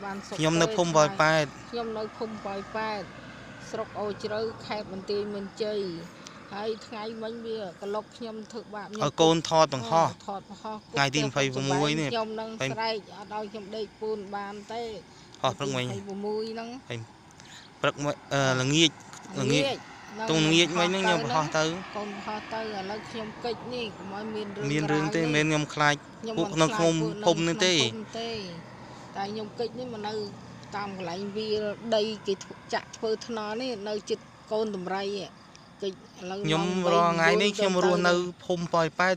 ban sọc nhomនៅភូមិបយប៉ែត ខ្ញុំនៅភូមិបយប៉ែតស្រុកអូជ្រៅខេត្តបន្ទាយមានជ័យហើយថ្ងៃមិញវាក្លុកខ្ញុំធ្វើបាបខ្ញុំ កូនថតបង្ហោះ ថតបង្ហោះ ថ្ងៃទី26នេះ ខ្ញុំនឹងស្រែកអត់ឲ្យខ្ញុំដេកពូនបានទេ ហោះព្រឹកមិញ 26ហ្នឹង ព្រឹកល្ងាចតុងល្ងាចមិញហ្នឹងខ្ញុំបង្ហោះទៅ កូនបង្ហោះទៅឥឡូវខ្ញុំកិច្ចនេះកុំឲ្យមានរឿង មានរឿងទេមិនខ្ញុំខ្លាចពួកក្នុងភូមិនេះទេ តែខ្ញុំកិច្ចនេះមកនៅតាមកន្លែងវាដីគេចាក់ធ្វើថ្នល់នេះនៅចិត្តកូនតម្រៃកិច្ចឥឡូវខ្ញុំរាល់ថ្ងៃនេះខ្ញុំរស់នៅភូមិបយប៉ែត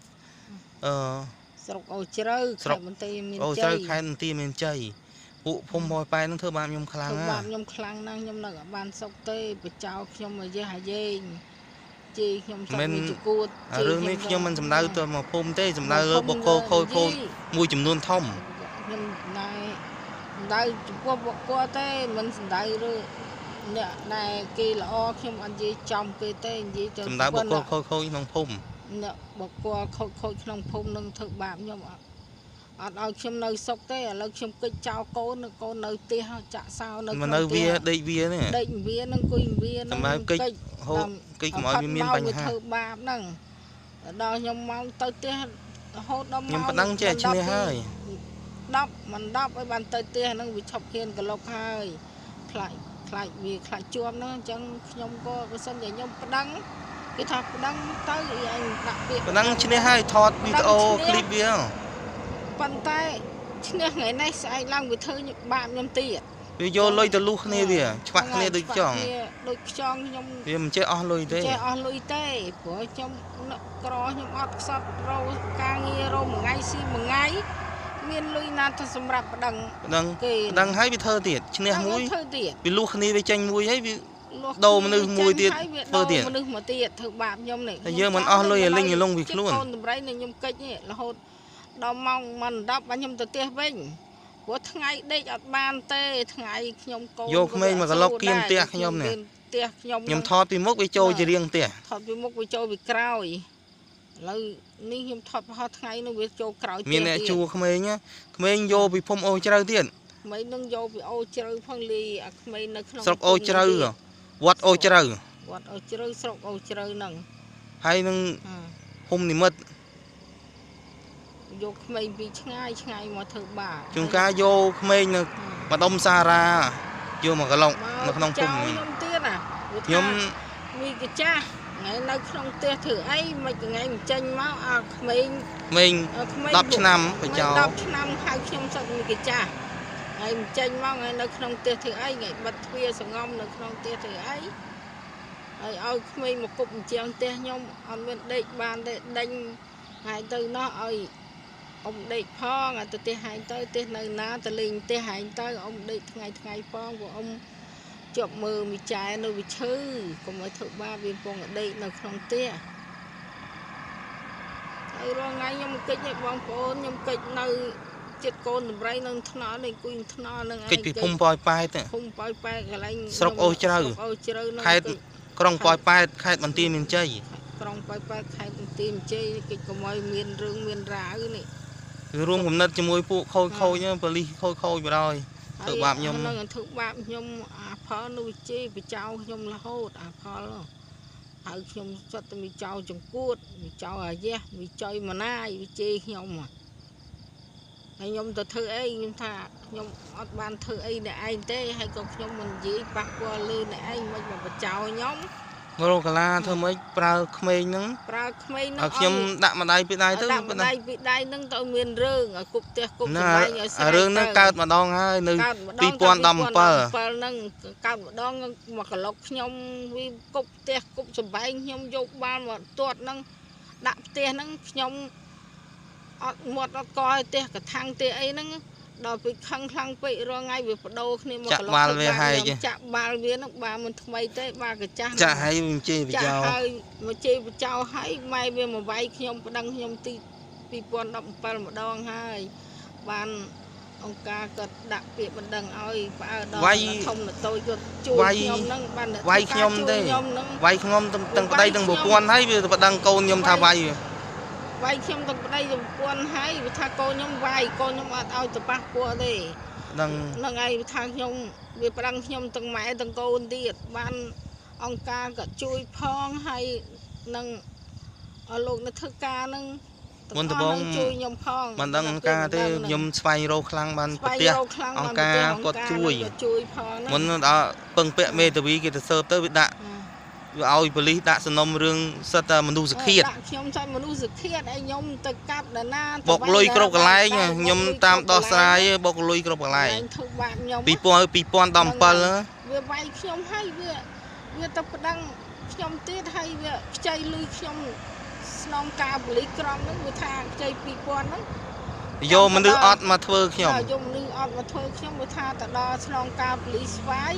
ស្រុកអូជ្រៅខេត្តបន្ទាយមានជ័យអូជ្រៅខេត្តបន្ទាយមានជ័យពួកភូមិបយប៉ែតហ្នឹងធ្វើបាបខ្ញុំខ្លាំងណាស់បាបខ្ញុំខ្លាំងណាស់ខ្ញុំនៅអត់បានសុខទេបចោលខ្ញុំអាយ៉េះអាយែងជេរខ្ញុំសឹកមានជគួតរឿងនេះខ្ញុំមិនសំដៅទៅមកភូមិទេសំដៅលើបកគោខូចមួយចំនួនធំខ្ញុំណែសំដៅចំពោះបកគោទេមិនសំដៅឬអ្នកដែលគេល្អខ្ញុំអត់និយាយចំគេទេនិយាយទៅសំដៅបកគោខូចក្នុងភូមិអ្នកបកគោខូចក្នុងភូមិនឹងធ្វើបាបខ្ញុំអត់ឲ្យខ្ញុំនៅសុកទេឥឡូវខ្ញុំកិច្ចចោលកូននៅផ្ទះចាក់សោនៅក្នុងវាដេកវានេះដេកវានឹងអង្គុយវានឹងសម្រាប់កិច្ចហូបកិច្ចកុំឲ្យវាមានបញ្ហាធ្វើបាបហ្នឹងដល់ខ្ញុំមកទៅផ្ទះរហូតដល់ខ្ញុំប៉ណ្ណឹងចេះឈ្នះហើយ10មិន10ឲ្យបានទៅផ្ទះហ្នឹងវាឈប់ហ៊ានកលុកហើយខ្លាចវាខ្លាចជាប់ហ្នឹងអញ្ចឹងខ្ញុំក៏បើសិនជាខ្ញុំប៉ណ្ណឹងគេថាប៉ណ្ណឹងទៅឯងដាក់ពាក្យប៉ណ្ណឹងឈ្នះហើយថតវីដេអូឃ្លីបវាប៉ុន្តែឈ្នះថ្ងៃនេះស្អែកឡើងវាធ្វើបាបខ្ញុំទៀតវាយកលុយទៅលុះគ្នាវាឆ្វាក់គ្នាដូចចង់ដូចខ្ចង់ខ្ញុំវាមិនចេះអស់លុយទេចេះអស់លុយទេព្រោះខ្ញុំក្រខ្ញុំអត់ខ្សត់រោការងាររោមួយថ្ងៃស៊ីមួយថ្ងៃមានលុយណាស់ទៅសម្រាប់ប្តឹងគេប្តឹងឲ្យវាធ្វើទៀតឈ្នះមួយវាលុះគ្នាវាចេញមួយហើយវាដូរមនុស្សមួយទៀតធ្វើទៀតមនុស្សមកទៀតធ្វើបាបខ្ញុំនេះតែយើងមិនអស់លុយឲ្យលេងលងវាខ្លួនកូនតម្រៃនឹងខ្ញុំកិច្ចនេះរហូតដល់ម៉ោងមិន10បាទខ្ញុំទៅផ្ទះវិញព្រោះថ្ងៃដេកអត់បានទេថ្ងៃខ្ញុំកូនយកក្មេងមកកន្លុកគៀមផ្ទះខ្ញុំនេះផ្ទះខ្ញុំថតពីមុខវាចូលជារៀងផ្ទះថតពីមុខវាចូលពីក្រោយឥឡូវនេះខ្ញុំថតប្រហោះថ្ងៃនោះវាចូលក្រោយផ្ទះមានអ្នកជួក្មេងយកពីភូមិអូជ្រៅទៀតក្មេងនឹងយកពីអូជ្រៅផងលីអាក្មេងនៅក្នុងស្រុកអូជ្រៅវត្តអូជ្រៅស្រុកអូជ្រៅហ្នឹងហើយនឹងភូមិនិមិត្តយកក្មេងពីឆ្ងាយមកធ្វើបាបជួនកាលយកក្មេងនៅម្ដុំសារ៉ាយកមកកន្លងនៅក្នុងភូមិខ្ញុំទៀតខ្ញុំមីកាចាស់ថ្ងៃនៅក្នុងផ្ទះធ្វើអីមិនថ្ងៃមិនចេញមកអាក្មេង10ឆ្នាំបចោ10ឆ្នាំហៅខ្ញុំសឹកមីកាចាស់ថ្ងៃមិនចេញមកថ្ងៃនៅក្នុងផ្ទះធ្វើអីថ្ងៃបិទទ្វារសងំនៅក្នុងផ្ទះធ្វើអីហើយឲ្យក្មេងមកគប់អញ្ចឹងផ្ទះខ្ញុំអត់មានដេកបានទេដេញហើយទៅនោះឲ្យអ៊ំដេកផងទៅផ្ទះហែងទៅផ្ទះនៅណាទៅលេងផ្ទះហែងទៅអ៊ំដេកថ្ងៃផងព្រោះអ៊ំជាប់មើលមីចែនៅវិឈើកុំឲ្យធ្វើបាបវាពងដេកនៅក្នុងផ្ទះហើយរាល់ថ្ងៃខ្ញុំកិច្ចឲ្យបងប្អូនខ្ញុំកិច្ចនៅចិត្តកូនតម្រៃនៅថ្នល់នេះអង្គុយថ្នល់នឹងឯងកិច្ចពីភូមិបយប៉ែតភូមិបយប៉ែតកន្លែងស្រុកអូជ្រៅខេត្តក្រុងបយប៉ែតខេត្តបន្ទាយមានជ័យក្រុងបយប៉ែតខេត្តបន្ទាយមានជ័យកិច្ចកុំឲ្យមានរឿងមានរ៉ាវនេះរួមកំណត់ជាមួយពួកខូចប៉ូលីសខូចបរយធ្វើបាបខ្ញុំនឹងធ្វើបាបខ្ញុំអាផលនោះវិជ័យបចោខ្ញុំរហូតអាផលហើយខ្ញុំចិត្តតែមីចោចង្គួតមីចោអាយ៉េះមីចុយម៉ណាយវិជ័យខ្ញុំហើយខ្ញុំទៅធ្វើអីខ្ញុំថាខ្ញុំអត់បានធ្វើអីអ្នកឯងទេហើយក៏ខ្ញុំមិននិយាយប៉ះពាល់លើអ្នកឯងមិនមកបចោខ្ញុំរកកាឡាធ្វើម៉េចប្រើក្មេងហ្នឹងឲ្យខ្ញុំដាក់ម្ដាយពីដៃទៅដាក់ម្ដាយពីដៃហ្នឹងទៅមានរឿងឲ្យគប់ផ្ទះគប់សម្បែងឲ្យស្រែករឿងហ្នឹងកើតម្ដងហើយនៅ2017ហ្នឹងកើតម្ដងមកក្លុកខ្ញុំវាគប់ផ្ទះគប់សម្បែងខ្ញុំយកបានមកទាត់ហ្នឹងដាក់ផ្ទះហ្នឹងខ្ញុំអត់មាត់អត់កឲ្យផ្ទះកថាំងទេអីហ្នឹងដល់ពេលខឹងខ្លាំងពេករងថ្ងៃវាបដូរគ្នាមកក្លុកចាក់បាល់វាហ្នឹងបាមិនថ្មីទេបាកាចាស់ចាក់ហើយមិនជេរបចោហើយមកជេរបចោហើយម៉ែវាមកវាយខ្ញុំប្តឹងខ្ញុំទី2017ម្ដងហើយបានអង្គការគាត់ដាក់ពាក្យបណ្ដឹងឲ្យផ្អើដល់ធំតូចគាត់ជួយខ្ញុំហ្នឹងបានវាយខ្ញុំទេវាយខ្ញុំទាំងប្តីទាំងប្រពន្ធហើយវាបណ្ដឹងកូនខ្ញុំថាវាយខ្ញុំទាំងប្តីទាំងប្រពន្ធហើយវាថាកូនខ្ញុំវាយកូនខ្ញុំអត់ឲ្យទៅប៉ះពាល់ទេ នឹងឯងថាខ្ញុំវាប្រឹងខ្ញុំទាំងម៉ែទាំងកូនទៀតបានអង្គការក៏ជួយផងហើយនឹងលោកនៅធ្វើការនឹងមុនដំបូងជួយខ្ញុំផងមិនដឹងអង្គការទេខ្ញុំស្វែងរកខ្លាំងបានប្រទេសអង្គការគាត់ជួយផងមុនដល់ពឹងពាក់មេធាវីគេទៅស៊ើបទៅវាដាក់វាឲ្យប៉ូលីសដាក់សំណុំរឿងសិតតែមនុស្សឃាតខ្ញុំចង់មនុស្សឃាតឲ្យខ្ញុំទៅកាប់ដាណាបុកលុយគ្រប់កន្លែងខ្ញុំតាមដោះស្រាយបុកលុយគ្រប់កន្លែងធ្វើបាបខ្ញុំ2017វាវាយខ្ញុំហើយវាទៅប្តឹងខ្ញុំទៀតហើយវាខ្ចីលុយខ្ញុំស្នងការប៉ូលីសក្រុងហ្នឹងវាថាខ្ចី2000ហ្នឹងយកមនុស្សអត់មកធ្វើខ្ញុំយកមនុស្សអត់មកធ្វើខ្ញុំវាថាទៅដល់ស្នងការប៉ូលីសស្វាយ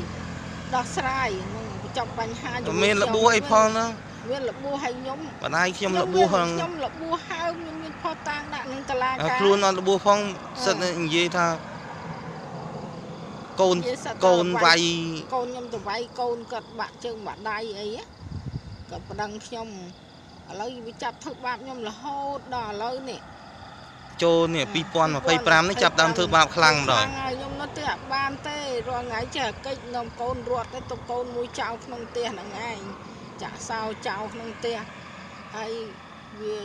ដោះស្រាយនឹងបញ្ចប់បញ្ហាជាមួយមានលបួសអីផងណាមានលបួសឲ្យខ្ញុំបណ្ដាយខ្ញុំលបួសហ្នឹងខ្ញុំលបួសហើមខ្ញុំមានផុសតាំងដាក់នឹងតុលាការខ្លួនអត់លបួសផងសិតនិយាយថាកូនវាយកូនខ្ញុំទៅវាយកូនគាត់បាក់ជើងបាក់ដៃអីគាត់ប្តឹងខ្ញុំឥឡូវវាចាប់ធ្វើបាបខ្ញុំរហូតដល់ឥឡូវនេះចូលនេះ2025នេះចាប់ដើមធ្វើបាបខ្លាំងម្ដងខ្ញុំនៅទេអត់បានទេរាល់ថ្ងៃចេះកិច្ចនាំកូនរត់ទៅទុកកូនមួយចៅក្នុងផ្ទះហ្នឹងឯងចាក់សោចៅក្នុងផ្ទះហើយវា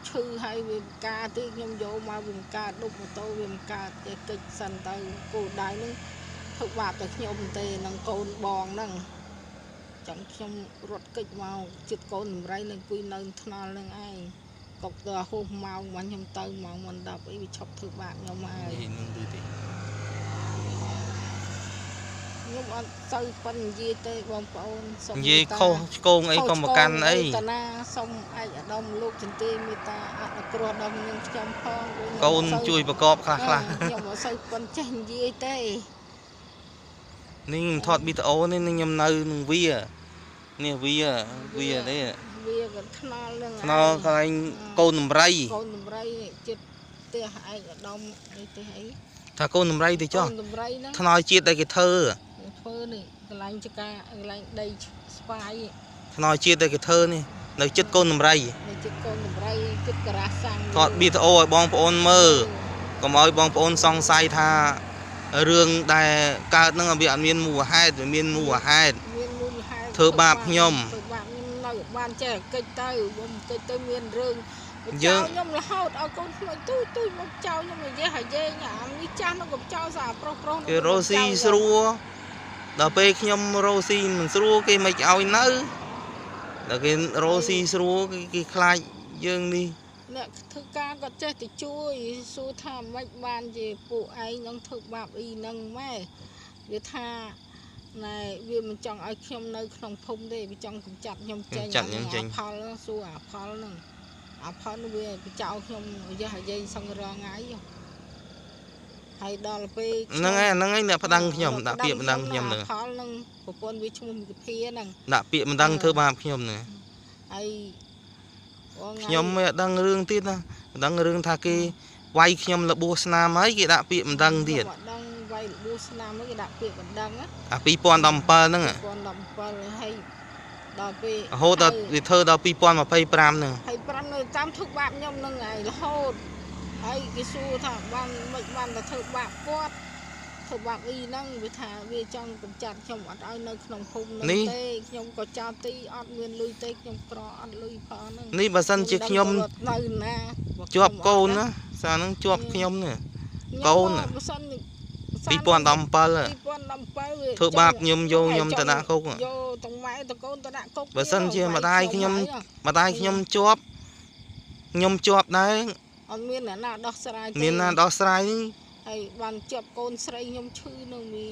ឈឺហើយវាការទីខ្ញុំយកមកវាការដុបម៉ូតូវាកើតចេះកិច្ចសិនទៅគោលដៅហ្នឹងធ្វើបាបទៅខ្ញុំទេនឹងកូនបងហ្នឹងចាំខ្ញុំរត់កិច្ចមកចិត្តកូនដំរីនឹងអង្គុយនៅថ្នល់នឹងឯងកុកទៅហូបម៉ោងបានខ្ញុំទៅម៉ោងមិន10អីវាឈប់ធ្វើបាបខ្ញុំហើយនឹងទីទេខ្ញុំអត់ទៅប៉ុននិយាយទេបងប្អូនសុំនិយាយខុសឆ្គងអីក៏មកកាន់អីតាណាសុំឯកឧត្តមលោកចន្ទទីមេតាអនុគ្រោះដល់ខ្ញុំផងកូនជួយប្រកបខ្លះខ្ញុំអត់សូវប៉ុនចេះនិយាយទេនេះថតវីដេអូនេះខ្ញុំនៅនឹងវានេះវាទេវាក៏ថ្នល់នឹងថ្នល់កន្លែងកូនដំរីចិត្តផ្ទះឯកឧត្តមអីទេអីថាកូនដំរីទេចុះថ្នល់ជាតិដែលគេធ្វើនេះកន្លែងចកាកន្លែងដីស្វាយថ្នល់ជាតិដែលគេធ្វើនេះនៅចិត្តកូនដំរីនៅចិត្តកូនដំរីចិត្តការ៉ាសាំងថតវីដេអូឲ្យបងប្អូនមើលកុំឲ្យបងប្អូនសង្ស័យថារឿងដែលកើតហ្នឹងវាអត់មានមូលហេតុវាមានមូលហេតុធ្វើបាបខ្ញុំនៅបានចេះកិច្ចទៅខ្ញុំកិច្ចទៅមានរឿងយើងខ្ញុំរហូតឲ្យកូនខ្មោចទូចមកចោលខ្ញុំនិយាយហើយយើងអានេះចាស់នោះក៏ចោលសាប្រុសគេរស់ស៊ីស្រួលដល់ពេលខ្ញុំរស់ស៊ីមិនស្រួលគេមិនឲ្យនៅដល់គេរស់ស៊ីស្រួលគេខ្លាចយើងនេះអ្នកធ្វើការក៏ចេះទៅជួយសួរថាមិនបានជាពួកឯងនឹងធ្វើបាបអីហ្នឹងម៉ែវាថាណែវាមិនចង់ឲ្យខ្ញុំនៅក្នុងភូមិទេវាចង់កម្ចាត់ខ្ញុំចេញផលសួរអាផលហ្នឹងអាផលនោះវាបចោលខ្ញុំយះអាយសង្រងថ្ងៃហើយដល់ពេលហ្នឹងហើយអ្នកប្តឹងខ្ញុំដាក់ពាក្យប្តឹងខ្ញុំហ្នឹងផលហ្នឹងប្រពន្ធវាឈ្មោះមិគភាហ្នឹងដាក់ពាក្យប្តឹងធ្វើបាបខ្ញុំហ្នឹងហើយខ្ញុំមិនដឹងរឿងទៀតណាមិនដឹងរឿងថាគេវាយខ្ញុំលបួសស្នាមហើយគេដាក់ពាក្យបណ្ដឹងទៀតដឹងវាយលបួសស្នាមគេដាក់ពាក្យបណ្ដឹងអា2017ហ្នឹង2017ហើយដល់ពេលរហូតដល់វាធ្វើដល់2025ហ្នឹង25នៅតាមធ្វើបាបខ្ញុំហ្នឹងហើយរហូតហើយគេសួរថាបានមិនបានទៅធ្វើបាបគាត់ធ្វើបាបអីហ្នឹងវាថាវាចង់កម្ចាត់ខ្ញុំអត់ឲ្យនៅក្នុងភូមិហ្នឹងទេខ្ញុំក៏ចោលទីអត់មានលុយទេខ្ញុំក្រអត់លុយផងហ្នឹងនេះបើសិនជាខ្ញុំនៅណាជាប់កូនណាសារហ្នឹងជាប់ខ្ញុំនេះកូនបើសិន2017ធ្វើបាបខ្ញុំយកខ្ញុំទៅដាក់គុកយកទាំងម៉ែទាំងកូនទៅដាក់គុកបើសិនជាម្ដាយខ្ញុំជាប់ដែរអត់មានអ្នកណាដោះស្រាយទេមានណាដោះស្រាយហើយបានជាប់កូនស្រីខ្ញុំឈឺនៅមី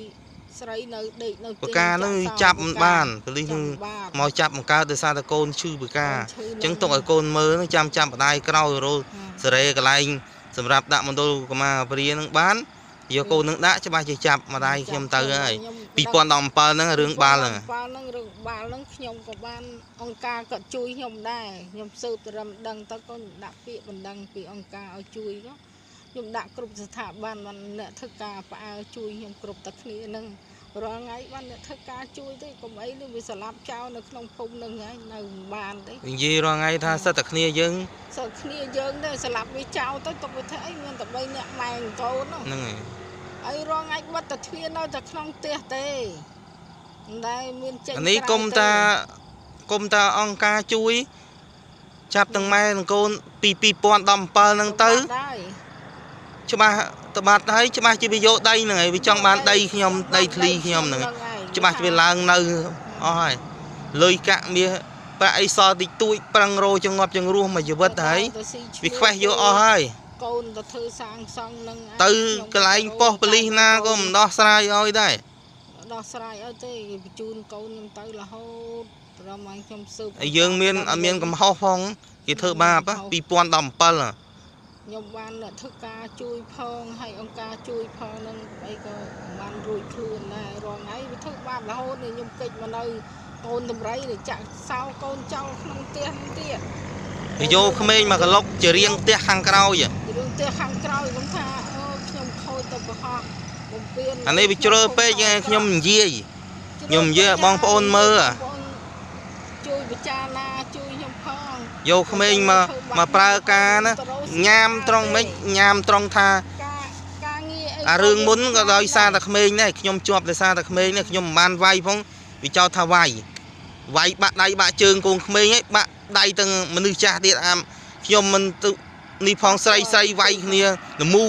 ស្រីនៅដេកនៅផ្ទះបកានឹងចាប់មិនបានប៉ូលីសនឹងមកចាប់បង្កើតដោយសារតែកូនឈឺបកាអញ្ចឹងទុកឲ្យកូនមើលនឹងចាំម្ដាយក្រោយរោសេរីកន្លែងសម្រាប់ដាក់មណ្ឌលកុមារព្រានឹងបានយកកូននឹងដាក់ច្បាស់ជាចាប់ម្ដាយខ្ញុំទៅហើយ2017ហ្នឹងរឿងបាល់ហ្នឹងរឿងបាល់ហ្នឹងខ្ញុំក៏បានអង្គការក៏ជួយខ្ញុំដែរខ្ញុំស៊ើបត្រឹមដឹងទៅក៏ដាក់ពាក្យបណ្ដឹងពីអង្គការឲ្យជួយក៏ខ្ញុំដាក់គ្រប់ស្ថាប័នបានអ្នកធ្វើការផ្អើលជួយខ្ញុំគ្រប់តែគ្នាហ្នឹងរាល់ថ្ងៃបានអ្នកធ្វើការជួយទេកុំអីនេះវាស្លាប់ចោលនៅក្នុងភូមិហ្នឹងហើយនៅបានទេនិយាយរាល់ថ្ងៃថាសិតតែគ្នាយើងទេស្លាប់វាចោលទៅទុកវាធ្វើអីមានតែ3នាក់ម៉ែកូនហ្នឹងហើយ អីរងថ្ងៃបាត់តែទ្វារនៅតែក្នុងផ្ទះទេដែលមានចេញ នេះគុំតាអង្គការជួយចាប់ទាំងម៉ែទាំងកូនពី2017ហ្នឹងទៅច្បាស់តបាត់ហើយច្បាស់ជាវាយកដីហ្នឹងហើយវាចង់បានដីខ្ញុំដីធ្លីខ្ញុំហ្នឹងច្បាស់ជាវាឡើងនៅអស់ហើយលុយកាក់មាសប្រាក់អីសល់តិចតួចប្រឹងរោចងាប់ចង្រោះមួយជីវិតហើយវាខ្វេះយកអស់ហើយក ូនទៅធ្វើសាងសង់នឹង ទៅកន្លែងប៉ុស្តិ៍ប៉ូលីសណាក៏មិនដោះស្រាយឲ្យដែរ ដោះស្រាយឲ្យទេគេបញ្ជូនកូនខ្ញុំទៅរហូតប្រហែលខ្ញុំស៊ើប យើងមានកំហុសផងគេធ្វើបាប2017 ខ្ញុំបានធ្វើការជួយផងហើយអង្គការជួយផងនឹងអីក៏បានរួចខ្លួនដែររងថ្ងៃវាធ្វើបាបរហូតខ្ញុំកិច្ចមកនៅកូនតម្រៃទៅចាក់សោកូនចោលក្នុងផ្ទះទៀត យកក្មេងមកកលុកជារៀងផ្ទះខាងក្រោយ រឿងផ្ទះខាងក្រោយខ្ញុំថាអូខ្ញុំខូចទៅប្រហោះបំពេញ អានេះវាជ្រើពេកខ្ញុំនិយាយបងប្អូនមើល ជួយពិចារណាជួយខ្ញុំផង យកក្មេងមកប្រើការណាញ៉ាំត្រង់មិនញ៉ាំត្រង់ថាការងារអី អារឿងមុនក៏ដោយសារតែក្មេងដែរខ្ញុំជាប់ដោយសារតែក្មេងនេះខ្ញុំមិនបានវាយផងវាចោទថាវាយបាក់ដៃបាក់ជើងកូនក្មេងឯងបាក់ដៃទាំងមនុស្សចាស់ទៀតអាខ្ញុំមិននេះផងស្រីវាយគ្នាលមូ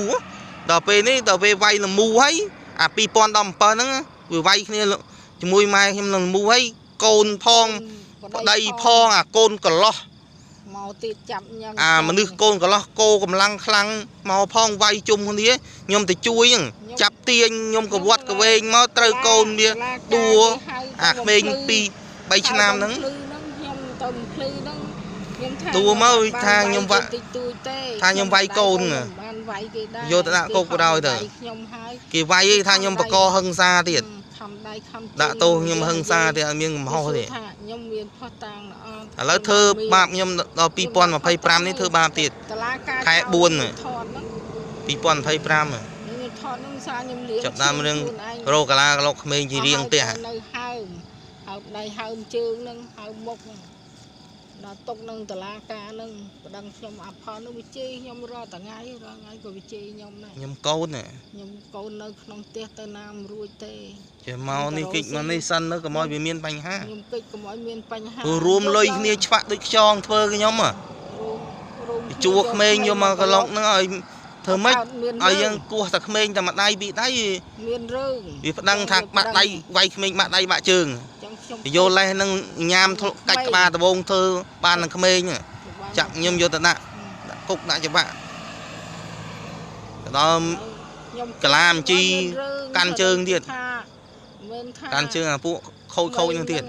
ដល់ពេលនេះដល់ពេលវាយលមូហើយអា2017ហ្នឹងវាវាយគ្នាជាមួយម៉ែខ្ញុំលមូហើយកូនផងប្តីផងអាកូនកន្លោះ មកទៀតចាប់ញ៉ាំ អាមនុស្សកូនកន្លោះគោកម្លាំងខ្លាំងមកផងវាយជុំគ្នាខ្ញុំទៅជួយហ្នឹងចាប់ទាញខ្ញុំក៏វត្តក៏វែងមកត្រូវកូនវាដួអាក្មេង2 3ឆ្នាំហ្នឹង ខ្ញុំទៅភ្លឺហ្នឹងខ្ញុំថា ដួមកថាខ្ញុំវាក់ថាខ្ញុំវាយកូន បានវាយគេដែរ យកទៅដាក់គុកក៏ដោយទៅ ខ្ញុំហើយ គេវាយថាខ្ញុំបកកហឹង្សាទៀត ខំដៃខំ ដាក់ទោសខ្ញុំហឹង្សាទៀតអត់មានកំហុសទេ ខ្ញុំមានផុសតាងល្អ ឥឡូវធ្វើបាបខ្ញុំដល់2025នេះធ្វើបាបទៀត តឡាការ ខែ 4 ថតហ្នឹង 2025 ខ្ញុំថតហ្នឹងសារខ្ញុំលៀង ចាប់តាមរឿងរោកាឡាក្លុកក្មេងជារៀងផ្ទះ នៅហើមដៃហើមជើងហ្នឹងហើមមុខហ្នឹងដល់ຕົកនឹងតឡាការហ្នឹងប្តឹងខ្ញុំអផលនោះវិជ័យខ្ញុំរាល់ថ្ងៃក៏វិជ័យខ្ញុំដែរ ខ្ញុំកូន ខ្ញុំកូននៅក្នុងផ្ទះទៅណាមិនរួចទេ ចេះមកនេះគិចមកនេះសិនទៅកុំឲ្យវាមានបញ្ហា ខ្ញុំគិចកុំឲ្យមានបញ្ហា រួមលុយគ្នាឆ្វាក់ដូចខ្យងធ្វើខ្ញុំជួក្មេងយកមកកន្លុកហ្នឹងឲ្យធ្វើម៉េចឲ្យយើងគោះតែក្មេងតែមួយដៃពីរដៃ មានរឿង វាប្តឹងថាបាក់ដៃវាយក្មេងបាក់ដៃបាក់ជើង ចឹងខ្ញុំ យកលេសនឹងញ៉ាំកាច់ក្បាលដបងធ្វើបាននឹងក្មេងចាក់ខ្ញុំយកទៅដាក់គុកដាក់ច្បាក់ដល់កលាមជីកាន់ជើងទៀតកាន់ជើងអាពួកខូចនឹងទៀត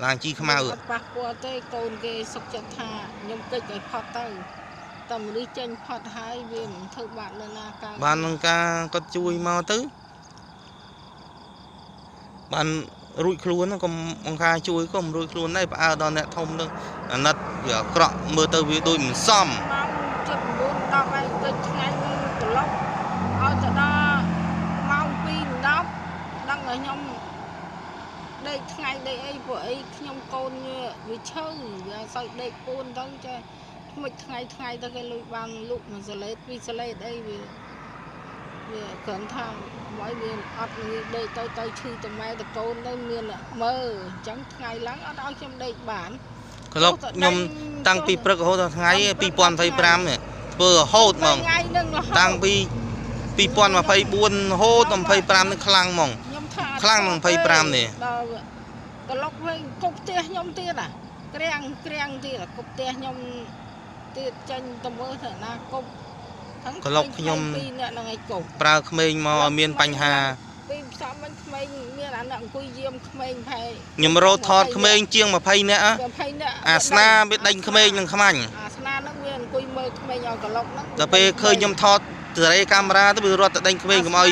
ឡានជីខ្មៅ ប៉ះពាល់ទេកូនគេសុខចិត្តថាខ្ញុំគិតឲ្យផុតទៅតែមនុស្សចេញផុតហើយវាមិនធ្វើបាបនរណាកាល បាននឹងការគាត់ជួយមកទៅបានរួចខ្លួនក៏អង្គការជួយក៏មិនរួចខ្លួនដែរផ្អើដល់អ្នកធំនឹងអាណិតវាអាក្រក់មើលទៅវាដូចមិនសម ជិត 9 10ហើយទៅថ្ងៃត្រឡប់ឲ្យទៅដល់ម៉ោង 2 10ដឹងឲ្យខ្ញុំដេកថ្ងៃដេកអីពួកអីខ្ញុំកូនវាឈឺវាសើចដេកពូនទៅចេះថ្មិចថ្ងៃទៅគេលុយបានលុកមួយសលេត2សលេតអីវាគ្រាន់ថាមកវាអត់ងាយដេកទៅឈឺតម៉ែតកូនទៅមានមើលអញ្ចឹងថ្ងៃឡើងអត់ឲ្យខ្ញុំដេកបាន ក្លុកខ្ញុំតាំងពីព្រឹករហូតដល់ថ្ងៃ2025នេះធ្វើរហូតហ្មងតាំងពី2024រហូតដល់25នេះខ្លាំងហ្មងខ្លាំងនឹង25នេះ ដល់ក្លុកវិញគប់ផ្ទះខ្ញុំទៀតក្រាំងទៀតគប់ផ្ទះខ្ញុំទៀតចាញ់ទៅមើលថាណាគប់ក្លុកខ្ញុំប្រើក្មេងមកឲ្យមានបញ្ហា ពីផ្សំមិនក្មេងមានអាអ្នកអង្គុយយាមក្មេងផែ ខ្ញុំរត់ថតក្មេងជាង20នាក់អាស្នាវាដេញក្មេងនឹងខ្មាញ់ អាស្នាហ្នឹងវាអង្គុយមើលក្មេងឲ្យកន្លុកហ្នឹង ដល់ពេលឃើញខ្ញុំថតសេរីកាមេរ៉ាទៅវារត់ទៅដេញក្មេងកុំឲ្យ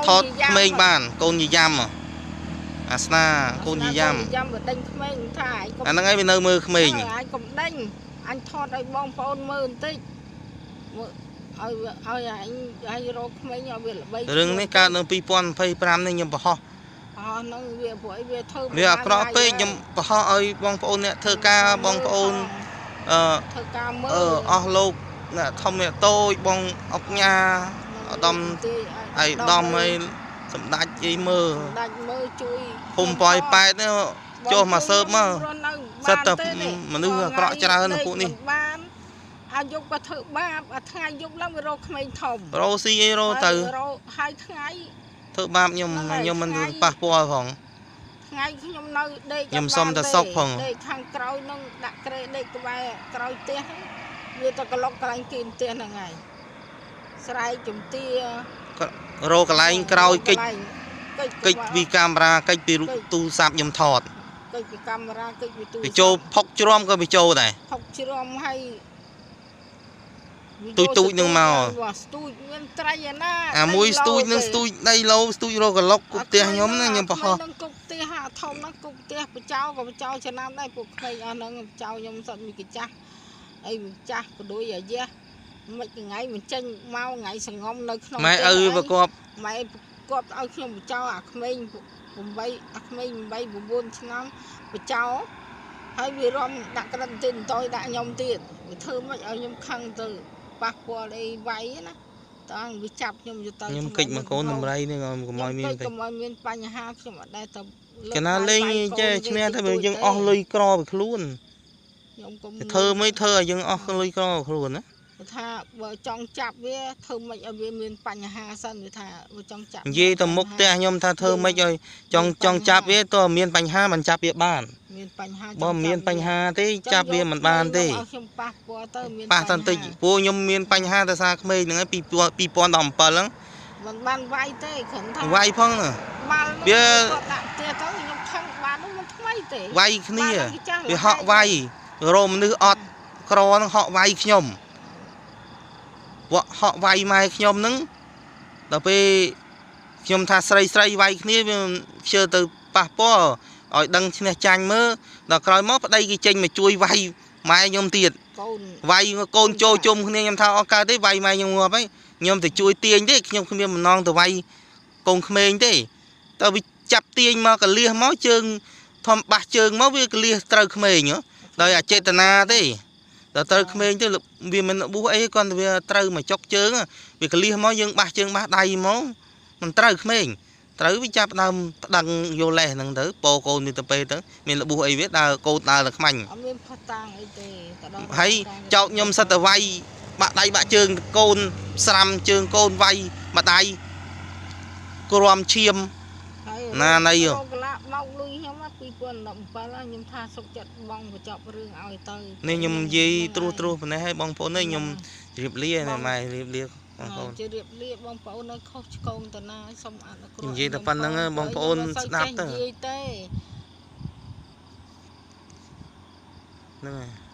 ថតក្មេងបានកូនយាយ៉ាំអាស្នាកូនយាយ៉ាំ វាដេញក្មេងថាឯង អាហ្នឹងឯងវានៅមើលក្មេង ឯងកុំដេញអញថតឲ្យបងប្អូនមើលបន្តិចមើលឲ្យឯងរកក្មេងឲ្យវាល្បី រឿងនេះកើតនៅ2025នេះខ្ញុំបរោះ ហ្នឹងវាពួកអីវាធ្វើ វាអាក្រក់ពេកខ្ញុំបរោះឲ្យបងប្អូនអ្នកធ្វើការបងប្អូនធ្វើការមើល អស់លោកអ្នកធំអ្នកតូចបងអុកញ៉ាឧត្តម ai đom ấy sầm đạch gì mơ ដាច់មើលជួយ hôm poi pet nó cho mà sớm mà សិតតែមនុស្សអាក្រក់ច្រើនណាពួកនេះ បានអាយុក៏ធ្វើបាបអាថ្ងៃយប់ឡើងវារកក្មេងធំ រោស៊ីអីរោទៅ ហើយថ្ងៃ ធ្វើបាបខ្ញុំមិនប៉ះពាល់ផង ថ្ងៃខ្ញុំនៅដេក ខ្ញុំសុំតែសុកផង ដេកខាងក្រោយនឹងដាក់ក្រេដេកក្បែរក្រោយផ្ទះវាទៅក្លុកកន្លែងគេផ្ទះហ្នឹងហើយស្រែកជំទា រោកន្លែងក្រោយកិច្ចពីកាមេរ៉ាកិច្ចពីទូរស័ព្ទខ្ញុំថត កិច្ចពីកាមេរ៉ាកិច្ចពីទូរស័ព្ទ ពីចូលផុកជ្រាំក៏ពីចូលដែរ ផុកជ្រាំហើយ ទូចនឹងមក ស្ទូចមានត្រីឯណា អាមួយស្ទូចនឹងស្ទូចដៃលោស្ទូចរោកន្លុកគុកផ្ទះខ្ញុំណាខ្ញុំប្រហោះ នឹងគុកផ្ទះអាធំហ្នឹងគុកផ្ទះបចោក៏បចោឆ្នាំដែរពួកក្មេងអស់ហ្នឹងបចោខ្ញុំសត្វមីកាចាស់អីម្ចាស់ក៏ដូចអាយ៉េះមិនថ្ងៃមិនចេញមកថ្ងៃសងំនៅក្នុង ម៉ែឪប្រកប ម៉ែគាត់ឲ្យខ្ញុំបចោអាក្មេង8អាក្មេង8 9ឆ្នាំបចោហើយវារំដាក់ក្រិតទៅតយដាក់ខ្ញុំទៀតវាធ្វើមិនឲ្យខ្ញុំខឹងទៅប៉ះពាល់អីវាយណាតើវាចាប់ខ្ញុំទៅ ខ្ញុំកិច្ចមកកូនតម្រៃនេះកុំឲ្យមាននបញ្ហាខ្ញុំអត់ដែរទៅ កណាលេងចេះឈ្នះតែយើងអស់លុយក្រពីខ្លួន ខ្ញុំកុំ ធ្វើមិនធ្វើឲ្យយើងអស់លុយក្រខ្លួនណា ថាបើចង់ចាប់វាធ្វើមិនឲ្យវាមានបញ្ហាសិនវាថាបើចង់ចាប់ និយាយទៅមុខផ្ទះខ្ញុំថាធ្វើមិនឲ្យចង់ចាប់វាតើមានបញ្ហាមិនចាប់វាបាន មានបញ្ហា បើមានបញ្ហាទេចាប់វាមិនបានទេ ខ្ញុំប៉ះពាល់ទៅមាន ប៉ះតន្តិចពួកខ្ញុំមានបញ្ហាដោយសារក្មេងហ្នឹងពី2017ហ្នឹង មិនបានវាយទេគ្រាន់ថា វាយផងណា បាល់ វា ដាក់ផ្ទះទៅខ្ញុំខឹងបាននោះមិនថ្មីទេ វាយគ្នាវាហក់វាយរោមមនុស្សអត់ក្រហ្នឹងហក់វាយខ្ញុំហក់វាយម៉ែខ្ញុំហ្នឹងដល់ពេលខ្ញុំថាស្រីវាយគ្នាវាជឿទៅប៉ះពាល់ឲ្យដឹងឈ្នះចាញ់មើលដល់ក្រោយមកប្តីគេចេញមកជួយវាយម៉ែខ្ញុំទៀត កូន វាយកូនចូលជុំគ្នាខ្ញុំថាអត់កើតទេវាយម៉ែខ្ញុំងាប់ហើយខ្ញុំទៅជួយទាញទេខ្ញុំគ្មានបំណងទៅវាយកូនក្មេងទេតើវាចាប់ទាញមកកលៀសមកជើងធំបាសជើងមកវាកលៀសត្រូវក្មេងដោយអចេតនាទេដល់ត្រូវក្មេងទៅវាមិនប៊ូអីគាត់វាត្រូវមកចុកជើងវាកលៀសមកយើងបាសជើងបាសដៃមកមិនត្រូវក្មេងត្រូវវាចាប់ដើមប្តឹងយកលេសហ្នឹងទៅពោកូននេះទៅពេលទៅមានរបួសអីវាដើរកូនដើរទៅខ្មាញ់ អត់មានផតាំងអីទេតែដល់ ហើយចោកខ្ញុំសិតទៅវាយបាក់ដៃបាក់ជើងកូនស្រាំជើងកូនវាយម្ដាយគ្រាំឈាម ណាណៃ កលាមកលុយខ្ញុំ2017ខ្ញុំថាសុកចិត្តបងបញ្ចប់រឿងឲ្យទៅ នេះខ្ញុំនិយាយត្រួសប៉ុណ្ណេះឲ្យបងប្អូននេះខ្ញុំជម្រាបលាណែម៉ែជម្រាបលាបងប្អូន ជម្រាបលាបងប្អូននៅខុសឆ្គងតាណាសូមអនុគ្រោះ និយាយតែប៉ុណ្្នឹងបងប្អូនស្ដាប់ទៅ និយាយទេ ហ្នឹងហើយ